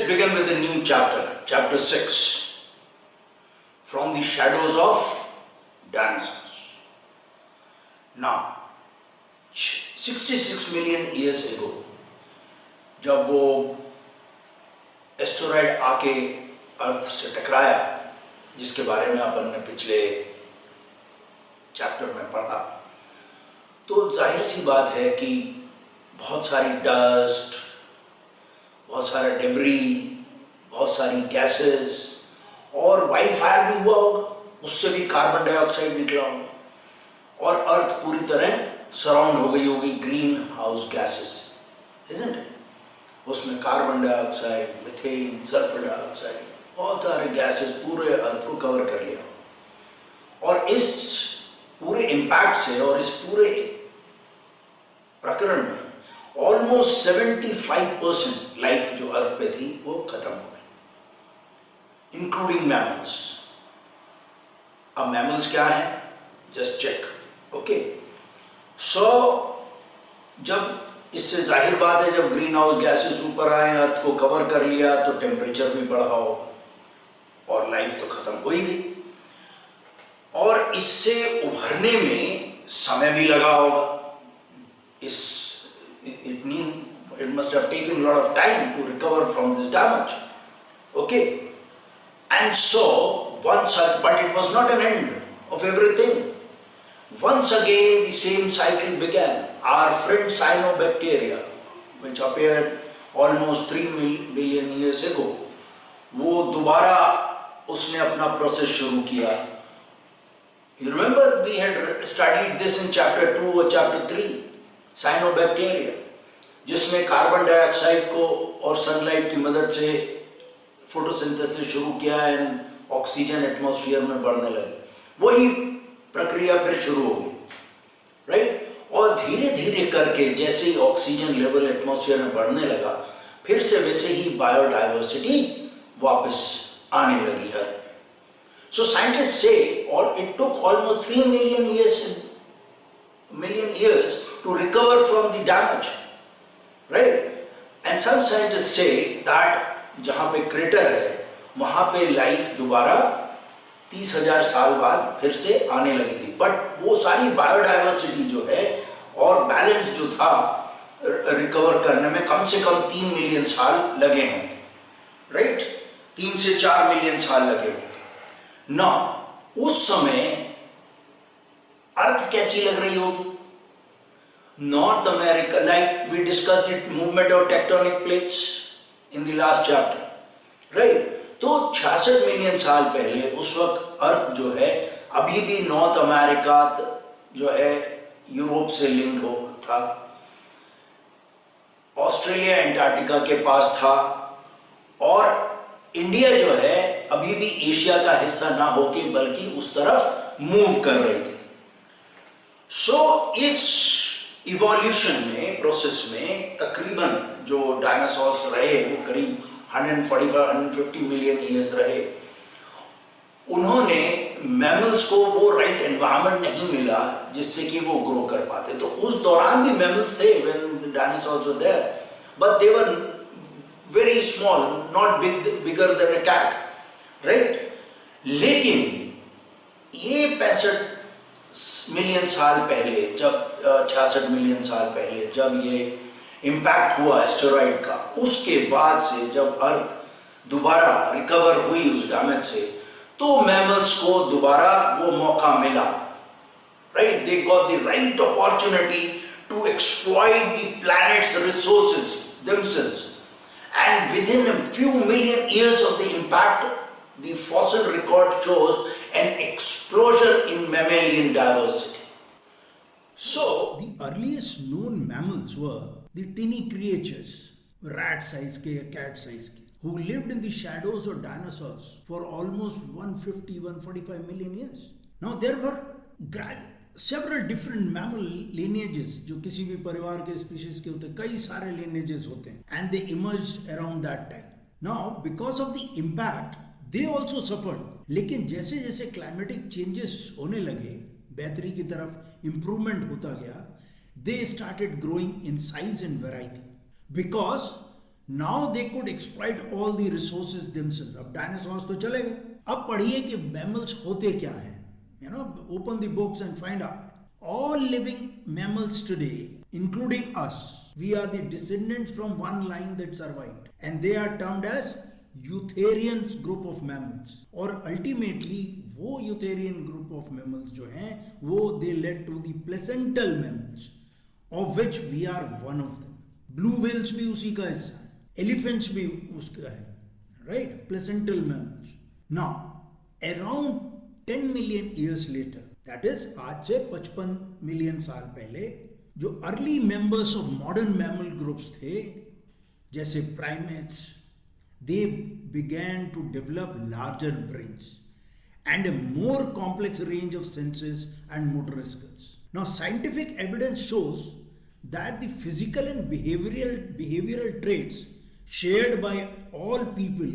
let's begin with a new chapter, chapter 6, from the shadows of dinosaurs. Now, 66 million years ago, जब वो asteroid आके अर्थ से टकराया, जिसके बारे में अपन ने पिछले चैप्टर में पढ़ा, तो जाहिर सी बात है कि बहुत सारी डस्ट, बहुत सारा डेब्री, बहुत सारी गैसेस और वाइल्ड फायर भी हुआ होगा, उससे भी कार्बन डाइऑक्साइड निकला होगा और अर्थ पूरी तरह सराउंड हो गई होगी greenhouse gases, isn't it? उसमें carbon dioxide, methane, sulphur dioxide, बहुत सारे गैसेस पूरे अर्थ को कवर कर लिया। और इस पूरे इम्पैक्ट से और इस पूरे प्रकरण में ऑलमोस्ट 75% लाइफ जो अर्थ पे थी वो खत्म हो गई, इंक्लूडिंग मैमल्स। अब मैमल्स क्या है, जस्ट चेक, ओके। सो जब इससे जाहिर बात है, जब ग्रीन हाउस गैसेस ऊपर आए, अर्थ को कवर कर लिया, तो टेम्परेचर भी बढ़ा होगा और लाइफ तो खत्म हो ही गई। और इससे उभरने में समय भी लगा होगा। It must have taken a lot of time to recover from this damage. Okay? And so, but it was not an end of everything. Once again, the same cycle began. Our friend cyanobacteria, which appeared almost 3 billion years ago, वो दोबारा उसने अपना process शुरू किया। You remember we had studied this in chapter 2 or chapter 3, cyanobacteria, जिसने carbon dioxide को और sunlight की मदद से फोटोसिंथेसिस शुरू किया एंड ऑक्सीजन एटमॉस्फेयर में बढ़ने लगी। वही प्रक्रिया फिर शुरू हो गई, राइट? और धीरे धीरे करके जैसे ही ऑक्सीजन लेवल एटमॉस्फेयर में बढ़ने लगा, फिर से वैसे ही बायोडाइवर्सिटी वापस आने लगी अर्थ में। सो साइंटिस्ट से it took almost 3 million years to recover from the damage, right? And some scientists say that जहाँ पे क्रेटर है वहाँ पे लाइफ दोबारा 30,000 साल बाद फिर से आने लगी थी। बट वो सारी बायोडाइवर्सिटी जो है और बैलेंस जो था रिकवर करने में कम से कम 3 मिलियन साल लगे होंगे, राइट? 3 से 4 मिलियन साल लगे होंगे ना। उस समय अर्थ कैसी लग रही होगी? North America, like we discussed it, movement of tectonic plates in the last chapter, right? तो 66 मिलियन साल पहले उस वक्त अर्थ जो है अभी भी नॉर्थ अमेरिका जो है यूरोप से लिंक्ड हो था, ऑस्ट्रेलिया एंटार्क्टिका के पास था, और इंडिया जो है अभी भी एशिया का हिस्सा ना होके बल्कि उस तरफ मूव कर रही थी। सो इस इवोल्यूशन में, प्रोसेस में तकरीबन जो डायनासोर्स रहे वो करीब 145-150 मिलियन ईयर्स रहे। उन्होंने मैमल्स को वो राइट एनवायरनमेंट नहीं मिला जिससे कि वो ग्रो कर पाते। तो उस दौरान भी मैमल्स थे when the dinosaurs were there, but they were very small, not bigger than a cat, right? लेकिन ये 65 मिलियन साल पहले, जब 66 मिलियन साल पहले जब ये इम्पैक्ट हुआ एस्टेरॉयड का, उसके बाद से जब अर्थ दोबारा रिकवर हुई उस डैमेज से, तो मैमल्स को दोबारा वो मौका मिला, right? They got the right opportunity to exploit the planet's resources themselves, and within a few million years of the impact, the fossil record shows an explosion in mammalian diversity. So, the earliest known mammals were the tiny creatures, rat size ke, cat size ke, who lived in the shadows of dinosaurs for almost 150-145 million years. Now, there were several different mammal lineages, जो किसी भी परिवार के species के होते, कई सारे lineages होते हैं, and they emerged around that time. Now, because of the impact, they also suffered. लेकिन जैसे जैसे क्लाइमेटिक चेंजेस होने लगे, बेहतरी की तरफ इम्प्रूवमेंट होता गया, they started growing in size and variety because Now they could exploit all the resources themselves. अब डायनासोर्स तो चले गए. अब पढ़िए कि mammals होते क्या हैं. Open the books and find out. All living mammals today, including us, we are the descendants from one line that survived, and they are termed as Eutherians group of mammals. और ultimately वो Eutherian group of mammals जो हैं वो they led to the placental mammals, of which we are one of them. Blue whales भी उसी का हिस्सा है, elephants भी उसका है, right? Placental mammals. Now, around 10 million years later, that is आज से 55 मिलियन साल पहले, जो early members of modern mammal groups थे जैसे primates, they began to develop larger brains and a more complex range of senses and motor skills. Now, scientific evidence shows that the physical and behavioral traits shared by all people,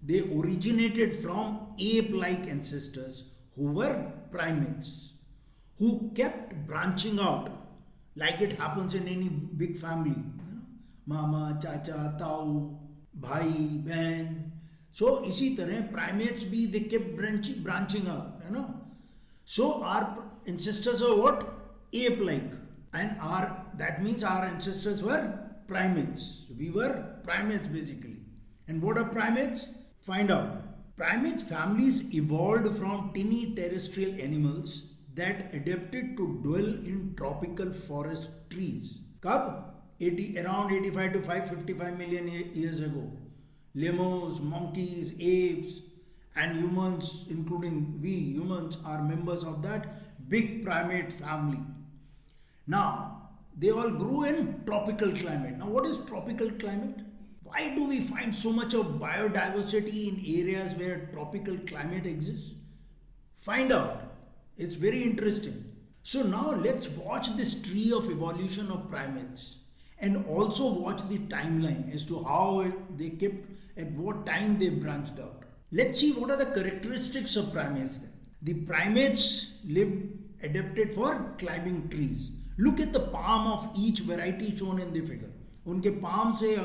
they originated from ape-like ancestors who were primates, who kept branching out like it happens in any big family. Mama, chacha, tau, bhai, बहन. So इसी तरह primates भी they kept branching out. So our ancestors were what? Ape-like, and that means our ancestors were primates. We were primates basically. And what are primates? Find out. Primate families evolved from tiny terrestrial animals that adapted to dwell in tropical forest trees. कब? Around 85 to 555 million years ago. Lemurs, monkeys, apes, and humans, including we humans, are members of that big primate family. Now, they all grew in tropical climate. Now, what is tropical climate? Why do we find so much of biodiversity in areas where tropical climate exists? Find out. It's very interesting. So now let's watch this tree of evolution of primates and also watch the timeline as to how they kept, at what time they branched out. Let's see what are the characteristics of primates then. The primates lived adapted for climbing trees. Look at the palm of each variety shown in the figure. उनके palm से,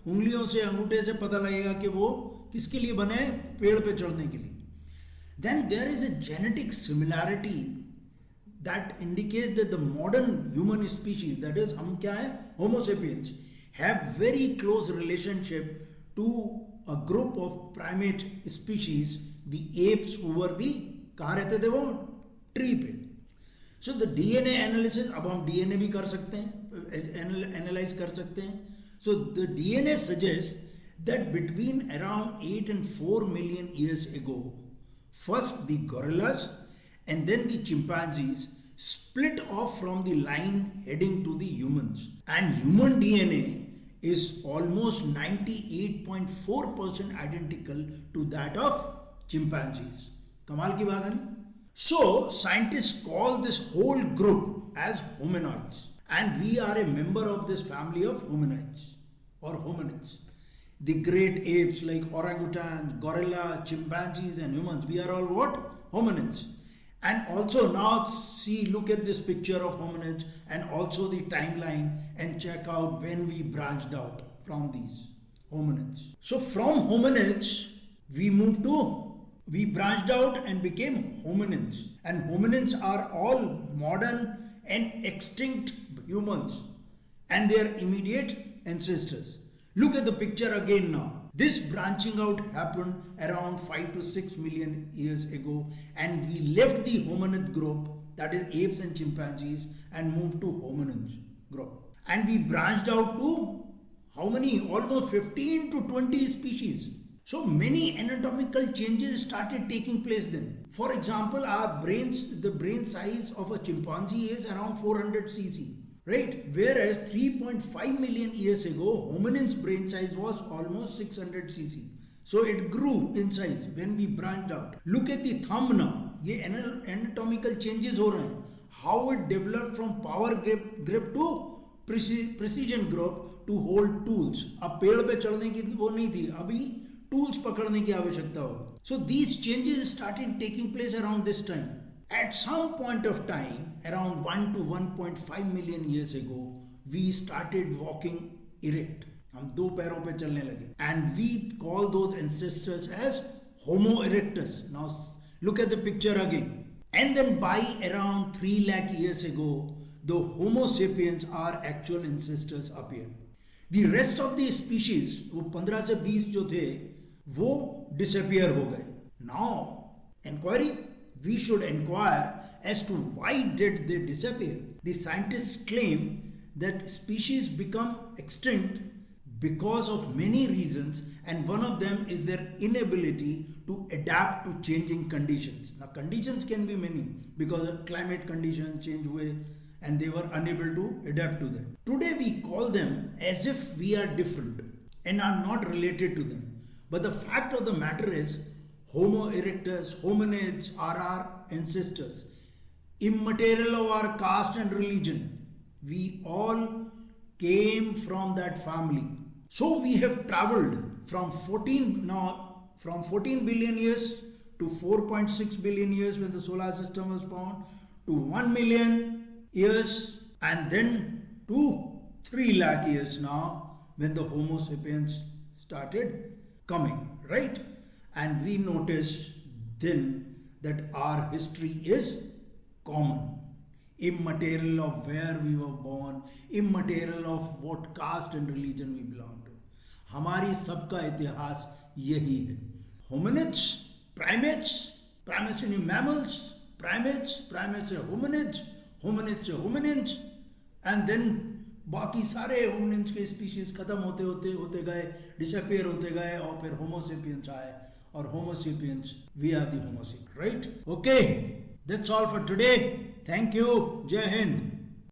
उंगलियों से, अंगूठे से पता लगेगा कि वो किसके लिए बने, पेड़ पे चढ़ने के लिए. Then there is a genetic similarity that indicates that the modern human species, that is हम क्या है, Homo sapiens, have very close relationship to a group of primate species, the apes who were the, कहाँ रहते थे वो, tree पे. So the DNA analysis, अब हम DNA भी कर सकते हैं, analyze कर सकते हैं. So the DNA suggests that between around 8 and 4 million years ago, first the gorillas and then the chimpanzees split off from the line heading to the humans. And human DNA is almost 98.4% identical to that of chimpanzees. Kamal ki baat hai na? So scientists call this whole group as hominoids. And we are a member of this family of hominoids or hominids. The great apes like orangutans, gorilla, chimpanzees and humans, we are all what? Hominids. And also now see, look at this picture of hominids and also the timeline and check out when we branched out from these hominids. So from hominids, we branched out and became hominids. And hominids are all modern and extinct humans and their immediate ancestors. Look at the picture again now. This branching out happened around 5 to 6 million years ago, and we left the hominid group, that is apes and chimpanzees, and moved to hominids group. And we branched out to how many? Almost 15 to 20 species. So many anatomical changes started taking place then. For example, the brain size of a chimpanzee is around 400 cc. Right? Whereas 3.5 million years ago, hominin's brain size was almost 600 cc. So it grew in size when we branched out. Look at the thumb now. ये anatomical changes हो रहे हैं. How it developed from power grip to precision grip to hold tools. अब पेड़ पे चढ़ने की वो नहीं थी. अभी tools पकड़ने की आवश्यकता होगी. So these changes started taking place around this time. At some point of time, around 1 to 1.5 million years ago, we started walking erect. हम दो पैरों पे चलने लगे. And we call those ancestors as Homo erectus. Now look at the picture again. And then by around 3 lakh years ago, the Homo sapiens, our actual ancestors, appeared. The rest of the species, वो 15 से 20 जो थे, वो disappear हो गए. Now, inquiry, we should inquire as to why did they disappear. The scientists claim that species become extinct because of many reasons, and one of them is their inability to adapt to changing conditions. Now conditions can be many because of climate conditions change हुए and they were unable to adapt to them. Today we call them as if we are different and are not related to them. But the fact of the matter is Homo erectus, hominids are our ancestors, immaterial of our caste and religion. We all came from that family. So we have traveled from 14 billion years to 4.6 billion years when the solar system was found, to 1 million years, and then to 3 lakh years now when the Homo sapiens started coming, right? And we notice then that our history is common. Immaterial of where we were born, immaterial of what caste and religion we belong to. हमारी सबका इतिहास यही है. Hominids, primates, primates in mammals, primates, primates से hominids, hominids से hominins, and then बाकी सारे hominids के species खत्म होते गए, disappear होते गए, और फिर Homo sapiens आए, और Homo sapiens, we are the Homo sapiens, right? Okay, that's all for today. Thank you. Jai Hind.